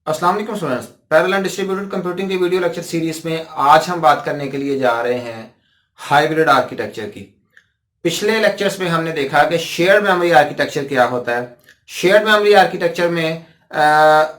अस्सलाम वालेकुम students. Parallel and distributed computing की वीडियो लेक्चर सीरीज में आज हम बात करने के लिए जा रहे हैं हाइब्रिड आर्किटेक्चर की। पिछले लेक्चर्स में हमने देखा कि शेयर्ड मेमोरी आर्किटेक्चर क्या होता है। शेयर्ड मेमोरी आर्किटेक्चर में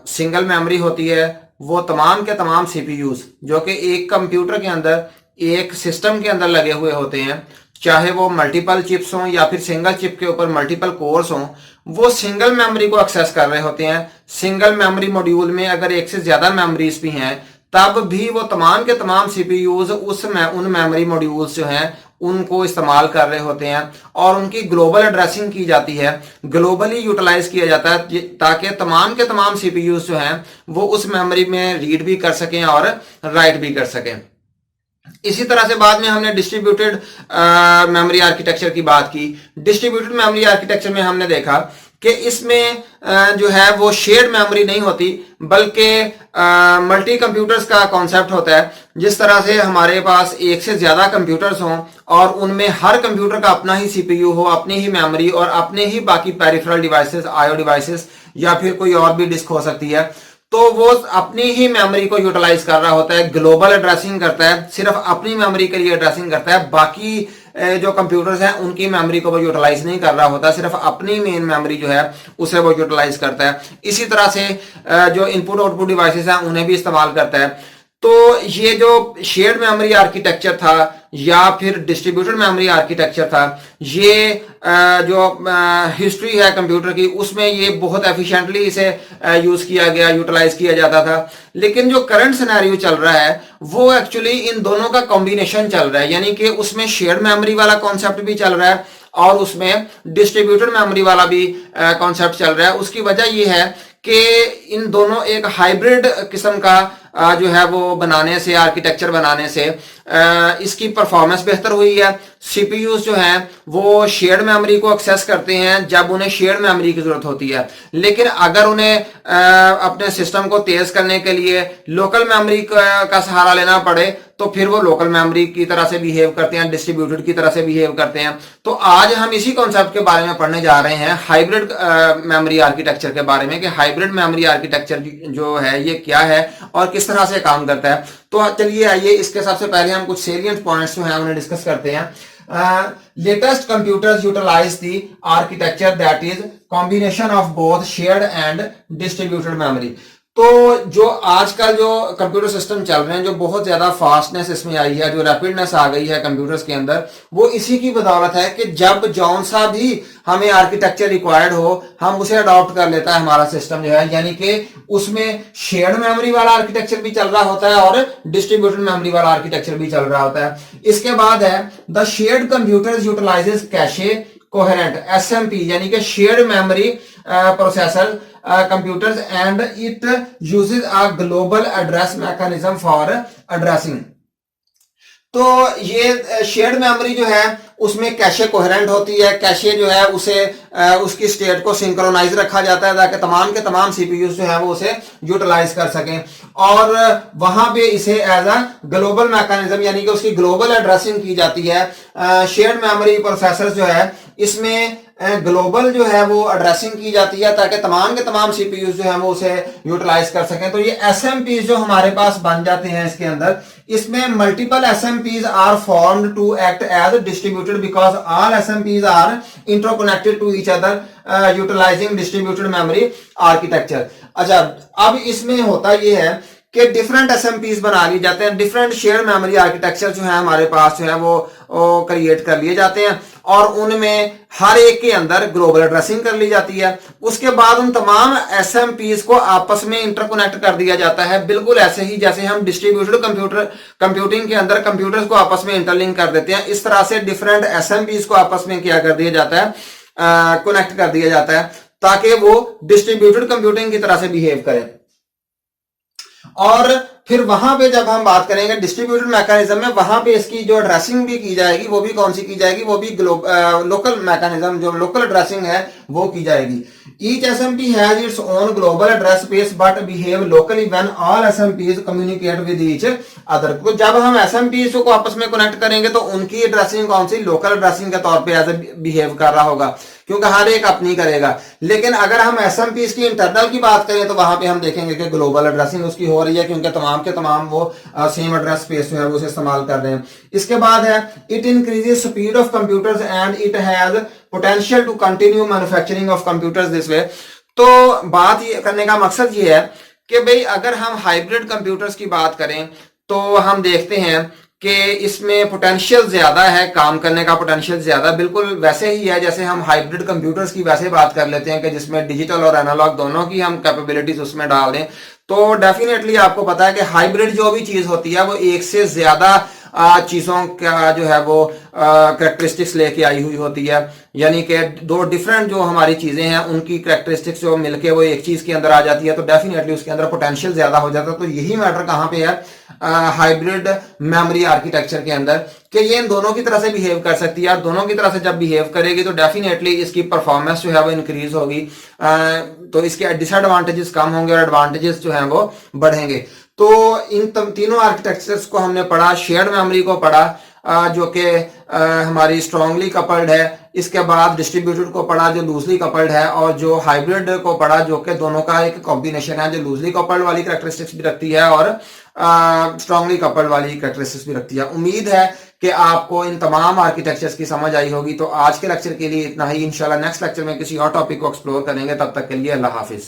सिंगल मेमोरी होती है। वो तमाम के तमाम सीपीयूज जो कि एक कंप्यूटर के अंदर एक सिस्टम के अंदर लगे हुए होते हैं, चाहे वो मल्टीपल चिप्स हों या फिर सिंगल चिप के ऊपर मल्टीपल कोर्स हों, वो सिंगल मेमोरी को एक्सेस कर रहे होते हैं। सिंगल मेमोरी मॉड्यूल में अगर एक से ज्यादा मेमोरीज भी हैं तब भी वो तमाम के तमाम सीपीयूज उन मेमोरी मॉड्यूल्स जो हैं उनको इस्तेमाल कर रहे होते हैं और उनकी ग्लोबल एड्रेसिंग की जाती है, ग्लोबली यूटिलाइज किया जाता है ताकि तमाम के तमाम सीपीयूज जो हैं वो उस मेमोरी में रीड भी कर सकें और राइट भी कर सकें। इसी तरह से बाद में हमने डिस्ट्रीब्यूटेड मेमोरी आर्किटेक्चर की बात की। डिस्ट्रीब्यूटेड मेमोरी आर्किटेक्चर में हमने देखा कि इसमें जो है वो शेयर्ड मेमोरी नहीं होती बल्कि मल्टी कंप्यूटर्स का कॉन्सेप्ट होता है। जिस तरह से हमारे पास एक से ज्यादा कंप्यूटर्स हों और उनमें हर कंप्यूटर का अपना ही सीपीयू हो, अपनी ही मेमोरी और अपने ही बाकी पेरिफेरल डिवाइसेस, आईओ डिवाइसेस या फिर कोई और भी डिस्क हो सकती है, तो वो अपनी ही मेमोरी को यूटिलाइज कर रहा होता है, ग्लोबल एड्रेसिंग करता है, सिर्फ अपनी मेमोरी के लिए एड्रेसिंग करता है। बाकी जो कंप्यूटर्स हैं उनकी मेमोरी को वो यूटिलाइज नहीं कर रहा होता, सिर्फ अपनी मेन मेमोरी जो है उसे वो यूटिलाइज करता है। इसी तरह से जो इनपुट आउटपुट डिवाइसेस हैं उन्हें भी इस्तेमाल करता है। तो ये जो शेयर्ड मेमोरी आर्किटेक्चर था या फिर डिस्ट्रीब्यूटेड मेमोरी आर्किटेक्चर था, ये जो हिस्ट्री है कंप्यूटर की उसमें ये बहुत एफिशिएंटली इसे यूज किया गया, यूटिलाइज किया जाता था। लेकिन जो करंट सिनेरियो चल रहा है वो एक्चुअली इन दोनों का कॉम्बिनेशन चल रहा है, यानी कि उसमें शेयर्ड मेमोरी वाला कॉन्सेप्ट भी चल रहा है और उसमें डिस्ट्रीब्यूटेड मेमोरी वाला भी कॉन्सेप्ट चल रहा है। उसकी वजह यह है कि इन दोनों एक हाइब्रिड किस्म का जो है वो बनाने से, आर्किटेक्चर बनाने से इसकी परफॉर्मेंस बेहतर हुई है। सीपीयूज जो हैं वो शेयर्ड मेमोरी को एक्सेस करते हैं जब उन्हें शेयर्ड मेमोरी की जरूरत होती है, लेकिन अगर उन्हें अपने सिस्टम को तेज करने के लिए लोकल मेमोरी का सहारा लेना पड़े तो फिर वो लोकल मेमोरी की तरह से बिहेव करते हैं, डिस्ट्रीब्यूटेड की तरह से बिहेव करते हैं। तो आज हम इसी कॉन्सेप्ट के बारे में पढ़ने जा रहे हैं, हाइब्रिड मेमोरी आर्किटेक्चर के बारे में, कि हाइब्रिड मेमोरी आर्किटेक्चर जो है ये क्या है और किस तरह से काम करता है। तो चलिए आइए इसके सबसे पहले हम कुछ सेलिएंट पॉइंट्स जो हैं उन्हें डिस्कस करते हैं। Latest computers utilize the architecture that is combination of both shared and distributed memory. तो जो आजकल जो कंप्यूटर सिस्टम चल रहे हैं, जो बहुत ज्यादा फास्टनेस इसमें आई है, जो रैपिडनेस आ गई है कंप्यूटर्स के अंदर, वो इसी की बदौलत है कि जब जौन सा भी हमें आर्किटेक्चर रिक्वायर्ड हो हम उसे अडॉप्ट कर लेता है हमारा सिस्टम जो है, यानी कि उसमें शेयर्ड मेमोरी वाला आर्किटेक्चर भी चल रहा होता है और डिस्ट्रीब्यूटेड मेमोरी वाला आर्किटेक्चर भी चल रहा होता है। इसके बाद है the shared computers utilises cache coherent SMP, यानी कि shared memory processor computers and it uses a global address mechanism for addressing। तो ये शेयर्ड मेमोरी जो है उसमें कैशे कोहेरेंट होती है। कैशे जो है उसे उसकी स्टेट को सिंक्रोनाइज रखा जाता है ताकि तमाम के तमाम सीपीयू जो है वो उसे यूटिलाइज कर सकें और वहां पे इसे एज अ ग्लोबल मैकेनिज्म यानी कि उसकी ग्लोबल एड्रेसिंग की जाती है। शेयर्ड मेमोरी प्रोसेसर जो है इसमें ग्लोबल जो है वो एड्रेसिंग की जाती है ताकि तमाम के तमाम सीपीयू जो है वो उसे यूटिलाइज कर सकें। तो ये एसएमपीज जो हमारे पास बन जाते हैं इसके अंदर, इसमें multiple SMPs are formed to act as distributed because all SMPs are interconnected to each other utilizing distributed memory architecture. अच्छा, अब इसमें होता ये है कि डिफरेंट एसएमपीज बना लिए जाते हैं, डिफरेंट शेयर मेमोरी आर्किटेक्चर जो है हमारे पास जो है वो क्रिएट कर लिए जाते हैं और उनमें हर एक के अंदर ग्लोबल एड्रेसिंग कर ली जाती है। उसके बाद उन तमाम एसएमपीज को आपस में इंटरकनेक्ट कर दिया जाता है, बिल्कुल ऐसे ही जैसे हम डिस्ट्रीब्यूटेड कंप्यूटिंग के अंदर कंप्यूटर्स को आपस में इंटरलिंक कर देते हैं। इस तरह से डिफरेंट एसएमपीज को आपस में क्या कर दिया जाता है, कनेक्ट कर दिया जाता है ताकि वो डिस्ट्रीब्यूटेड कंप्यूटिंग की तरह से बिहेव करें। और फिर वहां पे जब हम बात करेंगे डिस्ट्रीब्यूटेड मैकेनिज्म में, वहां पे इसकी जो एड्रेसिंग भी की जाएगी वो भी कौन सी की जाएगी, वो भी लोकल मैकेनिज्म, जो लोकल एड्रेसिंग है वो की जाएगी। Each SMP has its own global address space but behave locally when all SMPs communicate with each other. तो जब हम एसएमपीज को आपस में कनेक्ट करेंगे तो उनकी एड्रेसिंग कौन सी, लोकल एड्रेसिंग के तौर पे एज बिहेव कर रहा होगा। क्योंकि हर एक अपनी करेगा। लेकिन अगर हम एसएमपी की इंटरनल की बात करें तो वहां पे हम देखेंगे कि ग्लोबल एड्रेसिंग उसकी हो रही है, क्योंकि तमाम के तमाम वो सेम एड्रेस स्पेस जो है वो इस्तेमाल कर रहे हैं। इसके बाद है it increases speed of computers and it has potential to continue manufacturing of computers this way. तो बात ये करने का मकसद ये है कि भाई अगर हम हाइब्रिड कंप्यूटर्स की बात करें तो हम देखते हैं कि इसमें पोटेंशियल ज्यादा है, काम करने का पोटेंशियल ज्यादा बिल्कुल वैसे ही है जैसे हम हाइब्रिड कंप्यूटर्स की वैसे बात कर लेते हैं कि जिसमें डिजिटल और एनालॉग दोनों की हम कैपेबिलिटीज उसमें डाल दें। तो डेफिनेटली आपको पता है कि हाइब्रिड जो भी चीज होती है वो एक से ज्यादा चीजों का जो है वो करेक्टरिस्टिक्स लेके आई हुई होती है, यानी कि दो डिफरेंट जो हमारी चीजें हैं उनकी करेक्टरिस्टिक्स जो मिलके वो एक चीज के अंदर आ जाती है, तो डेफिनेटली उसके अंदर पोटेंशियल ज्यादा हो जाता है। तो यही मैटर कहां पे है हाइब्रिड मेमोरी आर्किटेक्चर के अंदर, कि ये इन दोनों की तरह से बिहेव कर सकती है और दोनों की तरह से जब बिहेव करेगी तो डेफिनेटली इसकी परफॉर्मेंस जो है वो इंक्रीज होगी, तो इसके डिसएडवांटेजेस कम होंगे और एडवांटेजेस जो हैं वो बढ़ेंगे। तो इन तीनों आर्किटेक्चर्स को हमने पढ़ा, शेयर्ड मेमोरी को पढ़ा जो कि हमारी स्ट्रांगली कपल्ड है, इसके बाद डिस्ट्रीब्यूटेड को पढ़ा जो लूजली कपल्ड है, और जो हाइब्रिड को पढ़ा जो कि दोनों का एक कॉम्बिनेशन है, जो लूजली कपल्ड वाली करैक्टरिस्टिक्स भी रखती है और स्ट्रांगली कपल्ड वाली करैक्टरिस्टिक्स भी रखती है। उम्मीद है कि आपको इन तमाम आर्किटेक्चर्स की समझ आई होगी। तो आज के लेक्चर के लिए इतना ही, इंशाल्लाह नेक्स्ट लेक्चर में किसी और टॉपिक को एक्सप्लोर करेंगे। तब तक के लिए अल्लाह हाफिज।